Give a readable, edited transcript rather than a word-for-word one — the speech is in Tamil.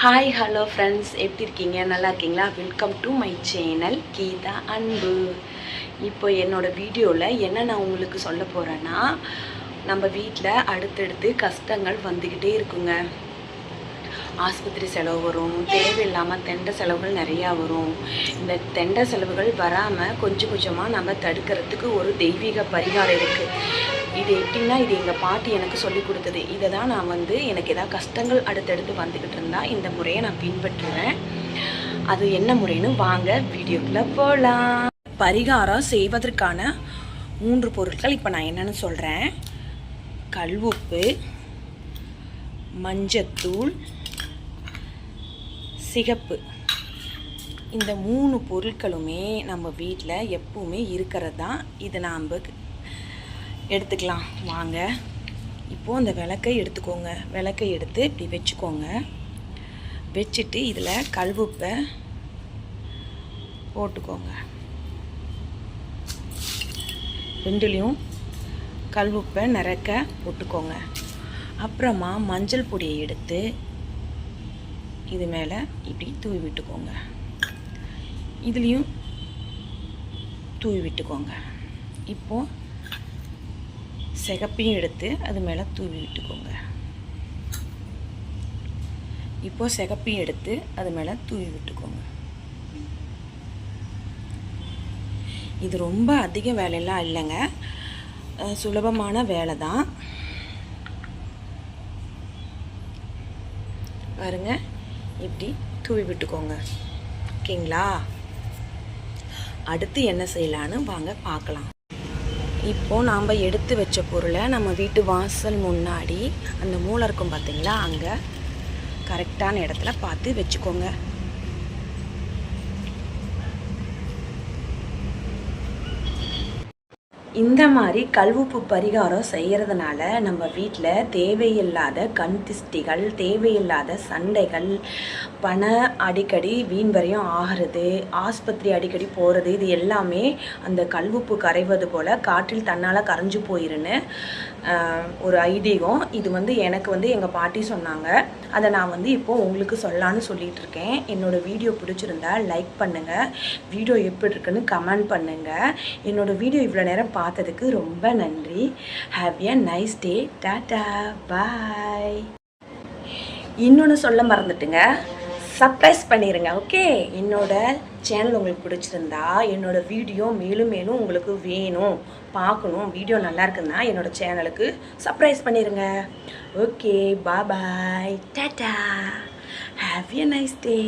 ஹாய் ஹலோ ஃப்ரெண்ட்ஸ், எப்படி இருக்கீங்க? நல்லா இருக்கீங்களா? Welcome to my channel Geetha Anbu. இப்போ என்னோடய வீடியோவில் என்ன நான் உங்களுக்கு சொல்ல போகிறேன்னா, நம்ம வீட்டில் அடுத்தடுத்து கஷ்டங்கள் வந்துக்கிட்டே இருக்குங்க. ஆஸ்பத்திரி செலவு வரும், தேவையில்லாமல் தெண்டை செலவுகள் நிறையா வரும். இந்த தெண்டை செலவுகள் வராமல் கொஞ்சம் கொஞ்சமாக நம்ம தடுக்கிறதுக்கு ஒரு தெய்வீக பரிகாரம் இருக்குது. இது எப்படின்னா, இது எங்கள் பாட்டி எனக்கு சொல்லி கொடுத்தது. இதை தான் நான் எனக்கு ஏதாவது கஷ்டங்கள் அடுத்தடுத்து வந்துக்கிட்டு இருந்தால் இந்த முறையை நான் பின்பற்றுவேன். அது என்ன முறைன்னு வாங்க வீடியோக்குள்ளே போகலாம். பரிகாரம் செய்வதற்கான 3 பொருட்கள் இப்போ நான் என்னென்னு சொல்கிறேன். கல்உப்பு, மஞ்சத்தூள், சிகப்பு. இந்த 3 பொருட்களுமே நம்ம வீட்டில் எப்பவுமே இருக்கிறது தான். இதை நாம் எடுத்துக்கலாம் வாங்க. இப்போது அந்த விளக்கை எடுத்துக்கோங்க. விளக்கை எடுத்து இப்படி வச்சுக்கோங்க. வச்சுட்டு இதில் கல்உப்பை போட்டுக்கோங்க. ரெண்டுலேயும் கல்உப்பை நிறக்க போட்டுக்கோங்க. அப்புறமா மஞ்சள் பொடியை எடுத்து இது மேலே இப்படி தூவி விட்டுக்கோங்க. இதுலேயும் தூவி விட்டுக்கோங்க. இப்போது சிகப்பையும் எடுத்து அது மேலே தூவி விட்டுக்கோங்க. இப்போது சிகப்பையும் எடுத்து அது மேலே தூவி விட்டுக்கோங்க. இது ரொம்ப அதிக வேலையெல்லாம் இல்லைங்க, சுலபமான வேலை தான். பாருங்க, இப்படி தூவி விட்டுக்கோங்க. ஓகேங்களா? அடுத்து என்ன செய்யலான்னு வாங்க பார்க்கலாம். இப்போது நாம் எடுத்து வச்ச பொருளை நம்ம வீட்டு வாசல் முன்னாடி அந்த மூளை இருக்கும் பார்த்தீங்களா, அங்கே கரெக்டான இடத்துல பார்த்து வச்சுக்கோங்க. இந்த மாதிரி கல்உப்பு பரிகாரம் செய்கிறதுனால நம்ம வீட்டில் தேவையில்லாத கண் திஷ்டிகள், தேவையில்லாத சண்டைகள், பண அடிக்கடி வீண் வரையும் ஆகிறது, ஆஸ்பத்திரி அடிக்கடி போகிறது, இது எல்லாமே அந்த கல்உப்பு கரைவது போல் காற்றில் தன்னால் கரைஞ்சு போயிருன்னு ஒரு ஐதீகம். இது எனக்கு எங்கள் பாட்டி சொன்னாங்க. அதை நான் இப்போது உங்களுக்கு சொல்லலான்னு சொல்லிகிட்டு இருக்கேன். என்னோடய வீடியோ பிடிச்சிருந்தா லைக் பண்ணுங்கள், வீடியோ எப்படி இருக்குன்னு கமெண்ட் பண்ணுங்கள். என்னோடய வீடியோ இவ்வளோ நேரம் பார்த்ததுக்கு ரொம்ப நன்றி. Have a nice day. Tata, bye. இன்னொன்று சொல்ல மறந்துட்டுங்க, சப்ஸ்கிரைப் பண்ணிடுங்க. ஓகே? என்னோட சேனல் உங்களுக்கு பிடிச்சிருந்தா, என்னோடய வீடியோ மேலும் மேலும் உங்களுக்கு வேணும், பார்க்கணும், வீடியோ நல்லா இருக்குன்னா என்னோடய சேனலுக்கு சப்ஸ்கிரைப் பண்ணிடுங்க. Okay, bye, Tata, have a nice day.